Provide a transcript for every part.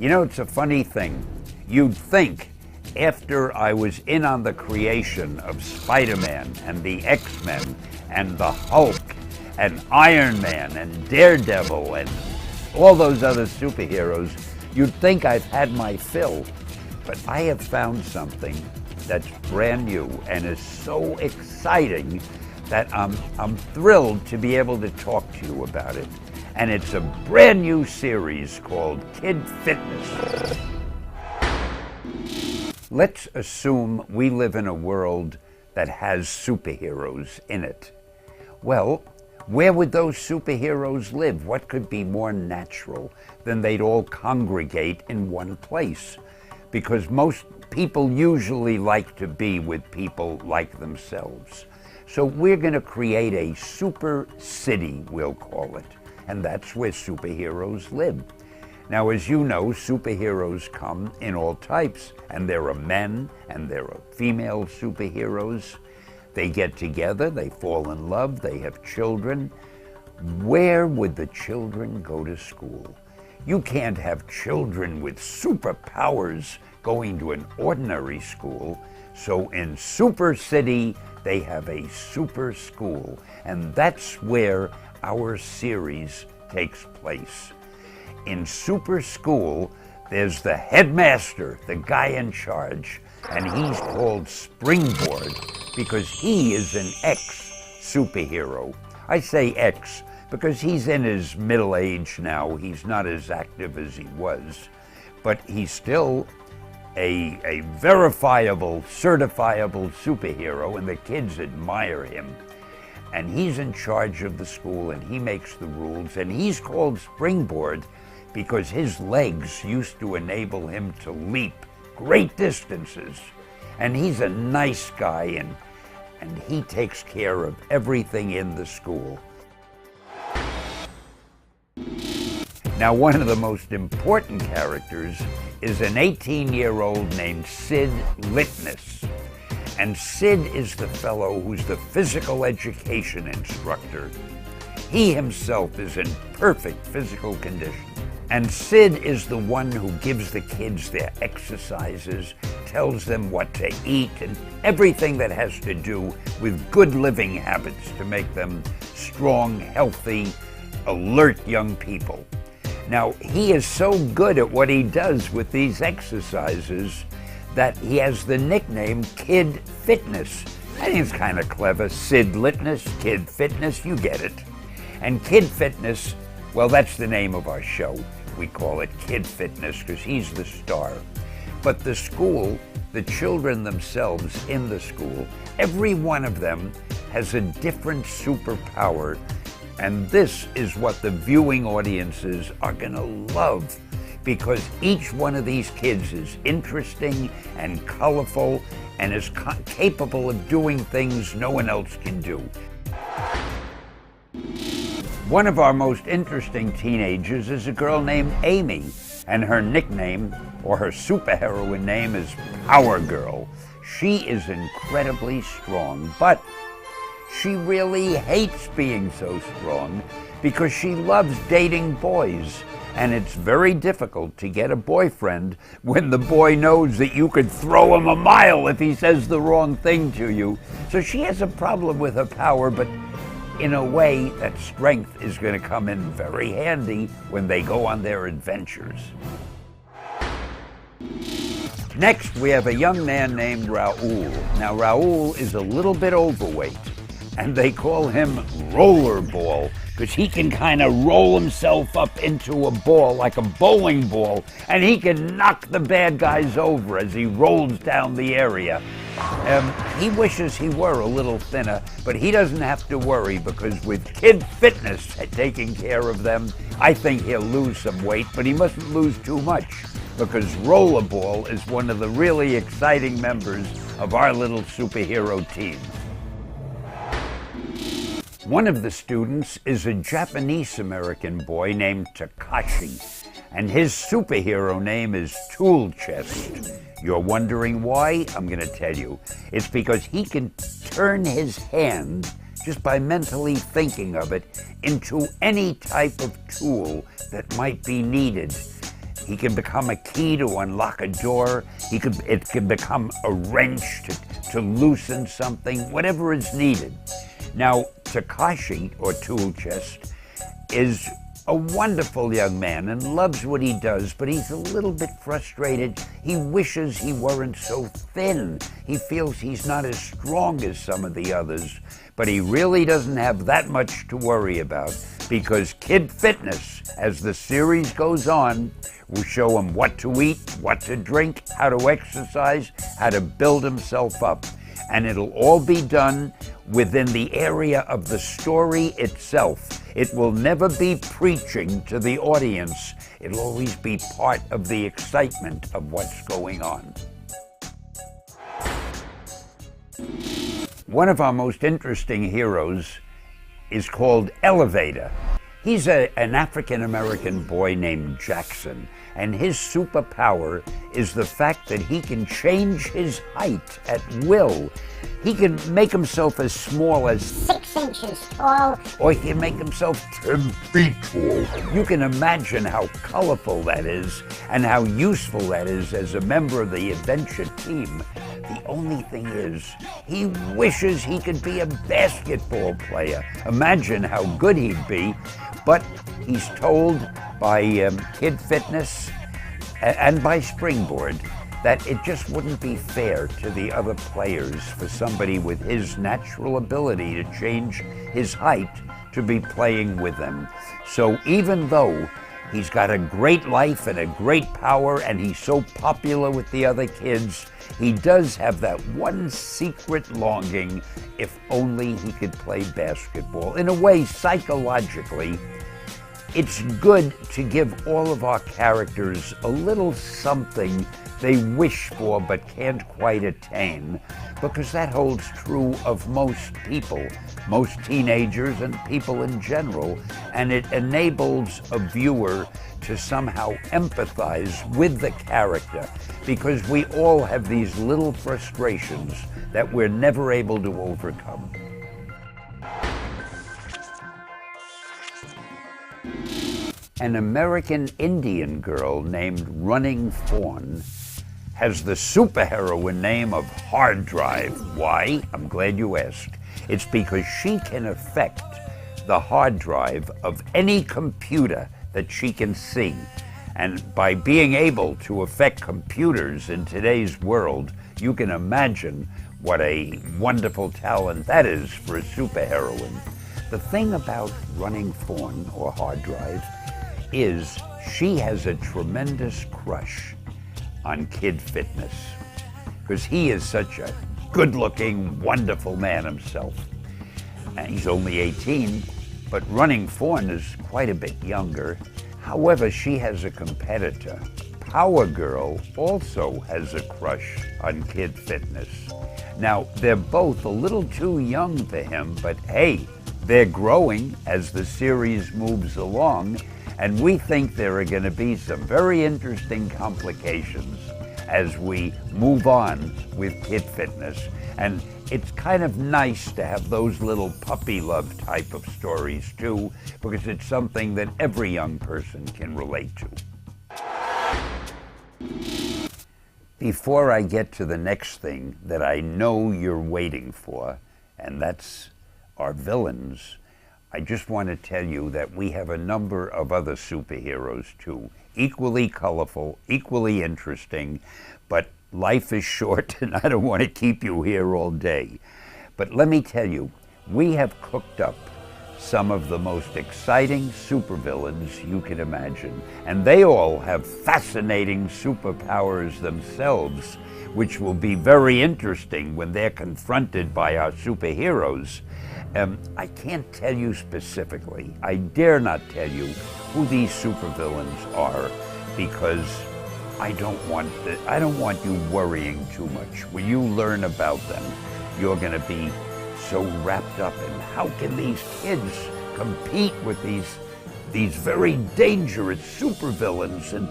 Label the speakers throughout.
Speaker 1: You know, it's a funny thing. You'd think after I was in on the creation of Spider-Man and the X-Men and the Hulk and Iron Man and Daredevil and all those other superheroes, you'd think I've had my fill. But I have found something that's brand new and is so exciting that I'm thrilled to be able to talk to you about it. And it's a brand new series called Kid Fitness. Let's assume we live in a world that has superheroes in it. Well, where would those superheroes live? What could be more natural than they'd all congregate in one place? Because most people usually like to be with people like themselves. So we're going to create a super city, we'll call it. And that's where superheroes live. Now, as you know, superheroes come in all types, and there are men and there are female superheroes. They get together, they fall in love, they have children. Where would the children go to school? You can't have children with superpowers going to an ordinary school. So in Super City, they have a super school, and that's where our series takes place. In Super School, there's the headmaster, the guy in charge, and he's called Springboard because he is an ex-superhero. I say ex because he's in his middle age now. He's not as active as he was, but he's still a verifiable, certifiable superhero, and the kids admire him. And he's in charge of the school, and he makes the rules, and he's called Springboard because his legs used to enable him to leap great distances. And he's a nice guy, and he takes care of everything in the school. Now, one of the most important characters is an 18-year-old named Sid Litness. And Sid is the fellow who's the physical education instructor. He himself is in perfect physical condition. And Sid is the one who gives the kids their exercises, tells them what to eat, and everything that has to do with good living habits to make them strong, healthy, alert young people. Now, he is so good at what he does with these exercises that he has the nickname Kid Fitness. I think it's kind of clever. Sid Litness, Kid Fitness, you get it. And Kid Fitness, well, that's the name of our show. We call it Kid Fitness because he's the star. But the school, the children themselves in the school, every one of them has a different superpower. And this is what the viewing audiences are gonna love, because each one of these kids is interesting and colorful and is capable of doing things no one else can do. One of our most interesting teenagers is a girl named Amy, and her nickname, or her superheroine name, is Power Girl. She is incredibly strong, but she really hates being so strong because she loves dating boys. And it's very difficult to get a boyfriend when the boy knows that you could throw him a mile if he says the wrong thing to you. So she has a problem with her power, but in a way, that strength is going to come in very handy when they go on their adventures. Next, we have a young man named Raoul. Now, Raoul is a little bit overweight, and they call him Rollerball because he can kind of roll himself up into a ball like a bowling ball, and he can knock the bad guys over as he rolls down the area. He wishes he were a little thinner, but he doesn't have to worry because with Kid Fitness taking care of them, I think he'll lose some weight, but he mustn't lose too much because Rollerball is one of the really exciting members of our little superhero team. One of the students is a Japanese-American boy named Takashi, and his superhero name is Tool Chest. You're wondering why? I'm going to tell you. It's because he can turn his hand, just by mentally thinking of it, into any type of tool that might be needed. He can become a key to unlock a door. It can become a wrench to loosen something, whatever is needed. Now, Takashi, or Tool Chest, is a wonderful young man and loves what he does, but he's a little bit frustrated. He wishes he weren't so thin. He feels he's not as strong as some of the others, but he really doesn't have that much to worry about, because Kid Fitness, as the series goes on, will show him what to eat, what to drink, how to exercise, how to build himself up. And it'll all be done within the area of the story itself. It will never be preaching to the audience. It'll always be part of the excitement of what's going on. One of our most interesting heroes is called Elevator. He's an African-American boy named Jackson, and his superpower is the fact that he can change his height at will. He can make himself as small as
Speaker 2: 6 inches tall,
Speaker 1: or he can make himself 10 feet tall. You can imagine how colorful that is and how useful that is as a member of the adventure team. The only thing is, he wishes he could be a basketball player. Imagine how good he'd be, but he's told by Kid Fitness and by Springboard that it just wouldn't be fair to the other players for somebody with his natural ability to change his height to be playing with them. So even though he's got a great life and a great power and he's so popular with the other kids, he does have that one secret longing, if only he could play basketball. In a way, psychologically, it's good to give all of our characters a little something they wish for but can't quite attain, because that holds true of most people, most teenagers and people in general, and it enables a viewer to somehow empathize with the character, because we all have these little frustrations that we're never able to overcome. An American Indian girl named Running Fawn has the superheroine name of Hard Drive. Why? I'm glad you asked. It's because she can affect the hard drive of any computer that she can see. And by being able to affect computers in today's world, you can imagine what a wonderful talent that is for a superheroine. The thing about Running Fawn, or Hard Drive, is she has a tremendous crush on Kid Fitness, because he is such a good-looking, wonderful man himself. And he's only 18, but Running Fawn is quite a bit younger. However, she has a competitor. Power Girl also has a crush on Kid Fitness. Now, they're both a little too young for him, but hey, they're growing as the series moves along, and we think there are going to be some very interesting complications as we move on with Kid Fitness. And it's kind of nice to have those little puppy love type of stories too, because it's something that every young person can relate to. Before I get to the next thing that I know you're waiting for, and that's our villains, I just want to tell you that we have a number of other superheroes too, equally colorful, equally interesting, but life is short and I don't want to keep you here all day. But let me tell you, we have cooked up some of the most exciting supervillains you can imagine, and they all have fascinating superpowers themselves, which will be very interesting when they're confronted by our superheroes. I can't tell you specifically, I dare not tell you who these supervillains are, because I don't want you worrying too much. When you learn about them, you're going to be so wrapped up in how can these kids compete with these very dangerous supervillains. And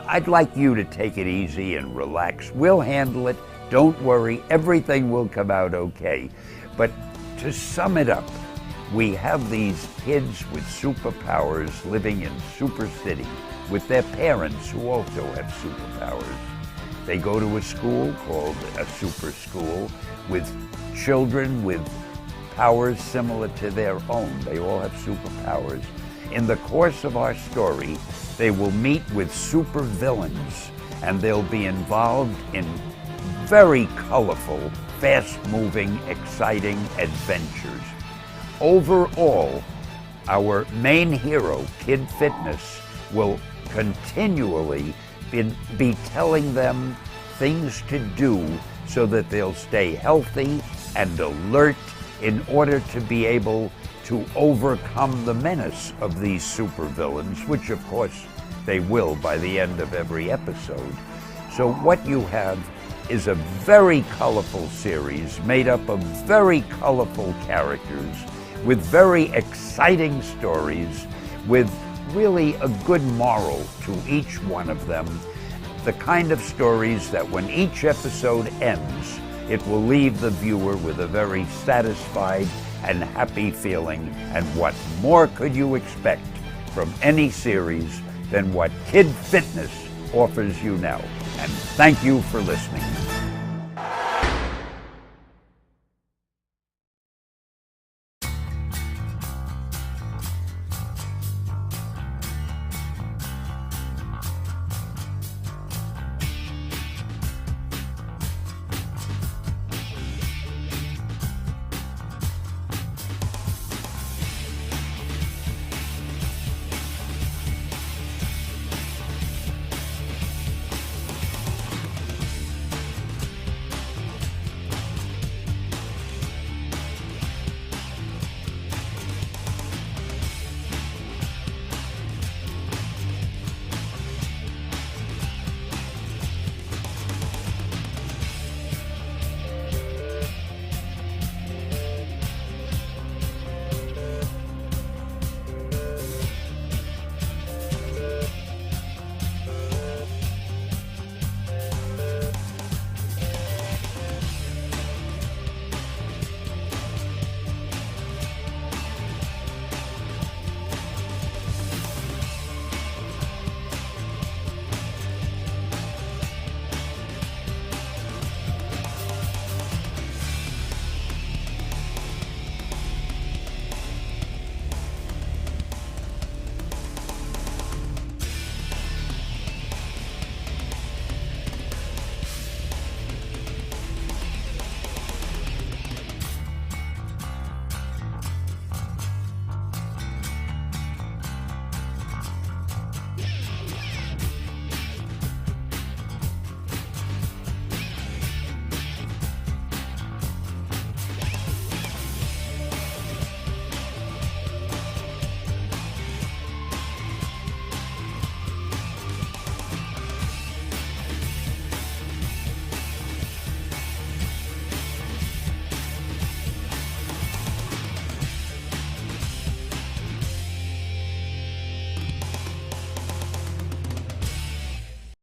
Speaker 1: I'd like you to take it easy and relax. We'll handle it. Don't worry. Everything will come out okay. But to sum it up, We have these kids with superpowers living in Super City with their parents who also have superpowers. They go to a school called a super school with children with powers similar to their own. They all have superpowers. In the course of our story, they will meet with super villains, and they'll be involved in very colorful, fast-moving, exciting adventures. Overall, our main hero, Kid Fitness, will continually be telling them things to do so that they'll stay healthy and alert in order to be able to overcome the menace of these supervillains, which of course they will by the end of every episode. So what you have is a very colorful series made up of very colorful characters with very exciting stories, with really a good moral to each one of them. The kind of stories that when each episode ends, it will leave the viewer with a very satisfied and happy feeling. And what more could you expect from any series than what Kid Fitness offers you now? And thank you for listening.